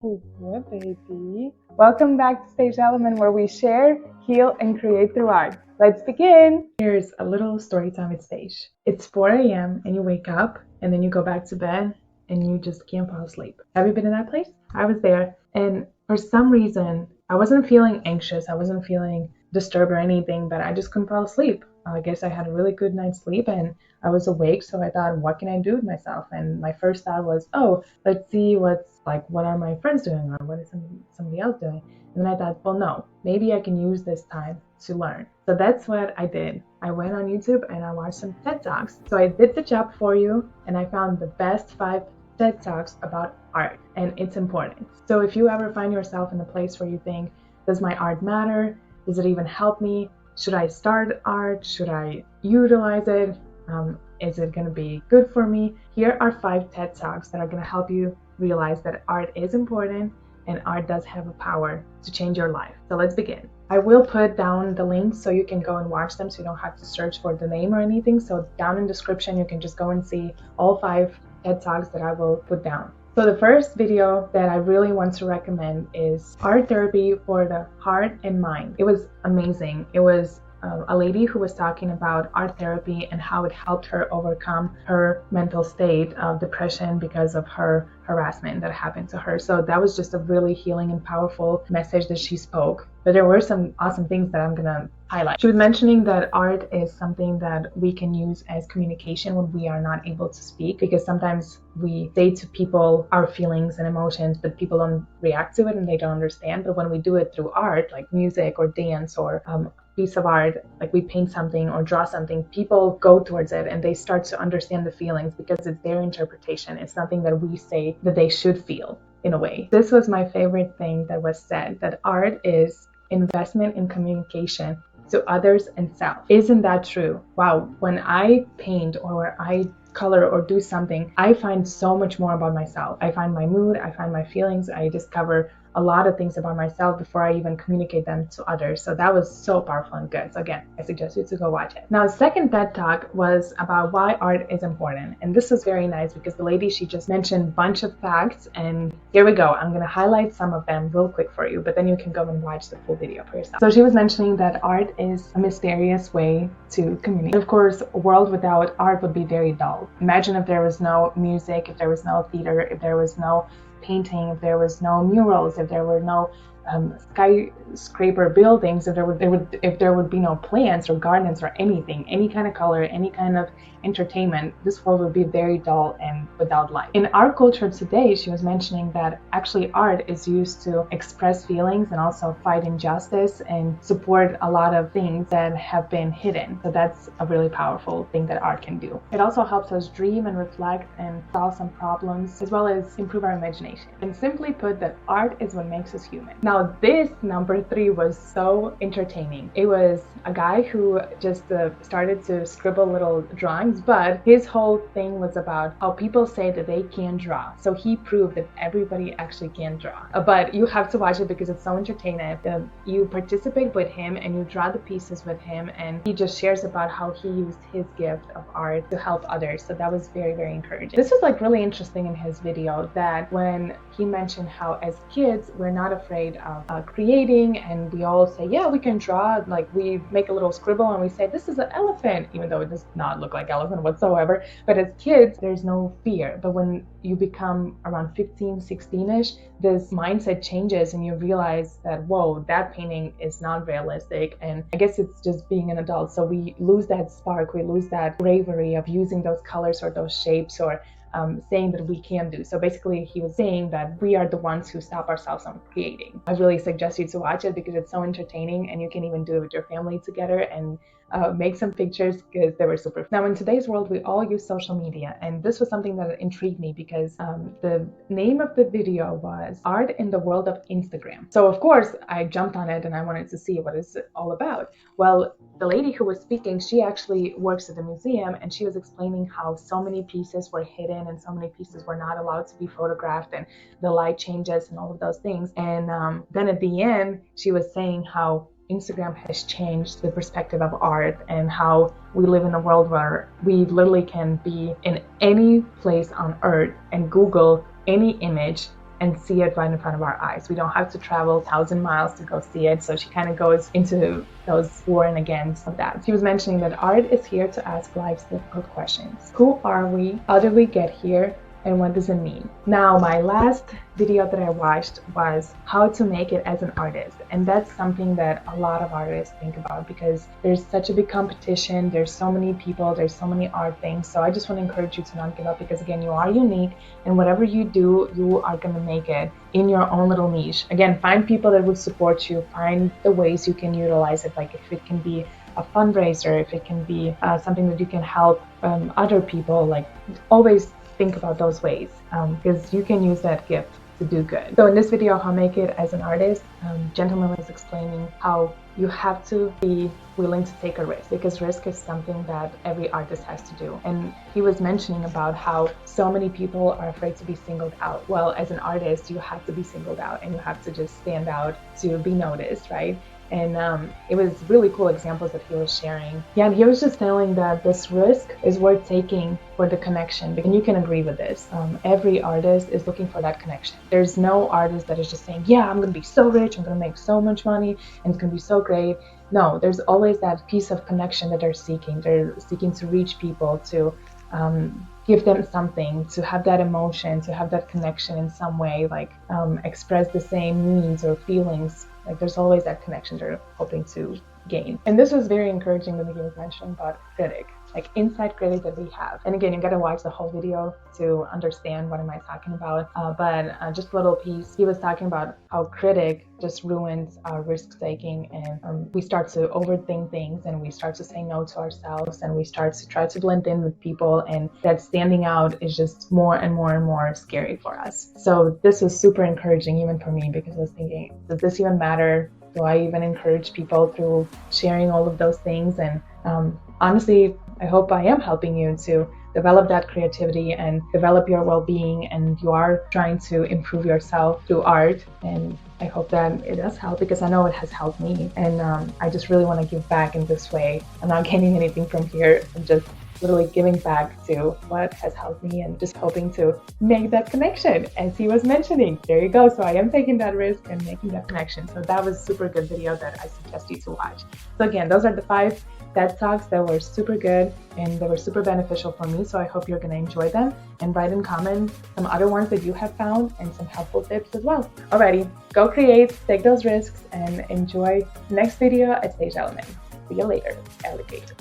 Yeah, baby. Welcome back to Stage Element, where we share, heal, and create through art. Let's begin. Here's a little story time at Stage. It's 4 a.m. and you wake up and then you go back to bed and you just can't fall asleep. Have you been in that place? I was there, and for some reason, I wasn't feeling anxious. I wasn't feeling disturbed or anything, but I just couldn't fall asleep. I guess I had a really good night's sleep and I was awake, so I thought, what can I do with myself? And my first thought was, oh, let's see what are my friends doing, or what is somebody else doing? And then I thought, well, no, maybe I can use this time to learn. So that's what I did. I went on YouTube and I watched some TED Talks. So I did the job for you and I found the best 5 TED Talks about art and its importance. So if you ever find yourself in a place where you think, does my art matter? Does it even help me? Should I start art? Should I utilize it? Is it going to be good for me? Here are 5 TED Talks that are going to help you realize that art is important and art does have a power to change your life. So let's begin. I will put down the links so you can go and watch them, so you don't have to search for the name or anything. So down in the description, you can just go and see all 5 TED Talks that I will put down. So the first video that I really want to recommend is Art Therapy for the Heart and Mind. It was amazing. It was a lady who was talking about art therapy and how it helped her overcome her mental state of depression because of her harassment that happened to her. So that was just a really healing and powerful message that she spoke. But there were some awesome things that I'm gonna highlight. She was mentioning that art is something that we can use as communication when we are not able to speak, because sometimes we say to people our feelings and emotions, but people don't react to it and they don't understand. But when we do it through art, like music or dance or piece of art, like we paint something or draw something, people go towards it and they start to understand the feelings because it's their interpretation. It's nothing that we say that they should feel in a way. This was my favorite thing that was said, that art is investment in communication to others and self. Isn't that true? Wow, when I paint or I color or do something, I find so much more about myself. I find my mood, I find my feelings, I discover a lot of things about myself before I even communicate them to others. So that was so powerful and good. So again, I suggest you to go watch it. Now, the second TED Talk was about why art is important. And this was very nice because the lady, she just mentioned a bunch of facts, and here we go. I'm gonna highlight some of them real quick for you, but then you can go and watch the full video for yourself. So she was mentioning that art is a mysterious way to communicate. Of course, a world without art would be very dull. Imagine if there was no music, if there was no theater, if there was no painting, if there was no murals, if there were no skyscraper buildings, if there would be no plants or gardens or anything, any kind of color, any kind of entertainment, this world would be very dull and without life. In our culture today, she was mentioning that actually art is used to express feelings and also fight injustice and support a lot of things that have been hidden. So that's a really powerful thing that art can do. It also helps us dream and reflect and solve some problems, as well as improve our imagination. And simply put, that art is what makes us human. Now, this number 3 was so entertaining. It was a guy who just started to scribble little drawings, but his whole thing was about how people say that they can't draw. So he proved that everybody actually can draw. But you have to watch it because it's so entertaining. You participate with him and you draw the pieces with him, and he just shares about how he used his gift of art to help others. So that was very, very encouraging. This was like really interesting in his video, that when he mentioned how as kids we're not afraid of creating, and we all say, yeah, we can draw. Like we make a little scribble and we say, this is an elephant, even though it does not look like elephant whatsoever. But as kids, there's no fear. But when you become around 15, 16-ish, this mindset changes and you realize that, whoa, that painting is not realistic. And I guess it's just being an adult. So we lose that spark, we lose that bravery of using those colors or those shapes, or saying that we can do. So basically he was saying that we are the ones who stop ourselves from creating. I really suggest you to watch it because it's so entertaining, and you can even do it with your family together and make some pictures because they were super. Now, in today's world, we all use social media, and this was something that intrigued me because the name of the video was Art in the World of Instagram. So of course I jumped on it and I wanted to see what it's all about. Well, the lady who was speaking, she actually works at the museum, and she was explaining how so many pieces were hidden and so many pieces were not allowed to be photographed, and the light changes and all of those things. And then at the end, she was saying how Instagram has changed the perspective of art, and how we live in a world where we literally can be in any place on earth and Google any image and see it right in front of our eyes. We don't have to travel 1,000 miles to go see it. So she kind of goes into those for and against of that. She was mentioning that art is here to ask life's difficult questions. Who are we? How did we get here? And what does it mean? Now, my last video that I watched was how to make it as an artist. And that's something that a lot of artists think about because there's such a big competition. There's so many people, there's so many art things. So I just want to encourage you to not give up because again, you are unique and whatever you do, you are going to make it in your own little niche. Again, find people that would support you, find the ways you can utilize it. Like if it can be a fundraiser, if it can be something that you can help other people, like always think about those ways because you can use that gift to do good. So in this video, how make it as an artist, gentleman was explaining how you have to be willing to take a risk because risk is something that every artist has to do. And he was mentioning about how so many people are afraid to be singled out. Well, as an artist, you have to be singled out and you have to just stand out to be noticed, right? And it was really cool examples that he was sharing. Yeah, and he was just telling that this risk is worth taking for the connection. And you can agree with this. Every artist is looking for that connection. There's no artist that is just saying, yeah, I'm going to be so rich, I'm going to make so much money, and it's going to be so great. No, there's always that piece of connection that they're seeking. They're seeking to reach people, to give them something, to have that emotion, to have that connection in some way, like express the same needs or feelings. Like there's always that connection they're hoping to gain. And this was very encouraging when he was mentioning about critic, like inside critic that we have. And again, you gotta watch the whole video to understand what am I talking about. But just a little piece, he was talking about how critic just ruins our risk taking and we start to overthink things and we start to say no to ourselves and we start to try to blend in with people, and that standing out is just more and more and more scary for us. So this was super encouraging even for me because I was thinking, does this even matter? Do I even encourage people through sharing all of those things? And honestly, I hope I am helping you to develop that creativity and develop your well-being, and you are trying to improve yourself through art. And I hope that it does help because I know it has helped me. And I just really want to give back in this way. I'm not gaining anything from here. I'm just literally giving back to what has helped me and just hoping to make that connection as he was mentioning. There you go. So I am taking that risk and making that connection. So that was a super good video that I suggest you to watch. So again, those are the 5 TED Talks that were super good and they were super beneficial for me. So I hope you're going to enjoy them and write in comment some other ones that you have found and some helpful tips as well. Alrighty, go create, take those risks, and enjoy the next video at Stasj Element. See you later, alligator.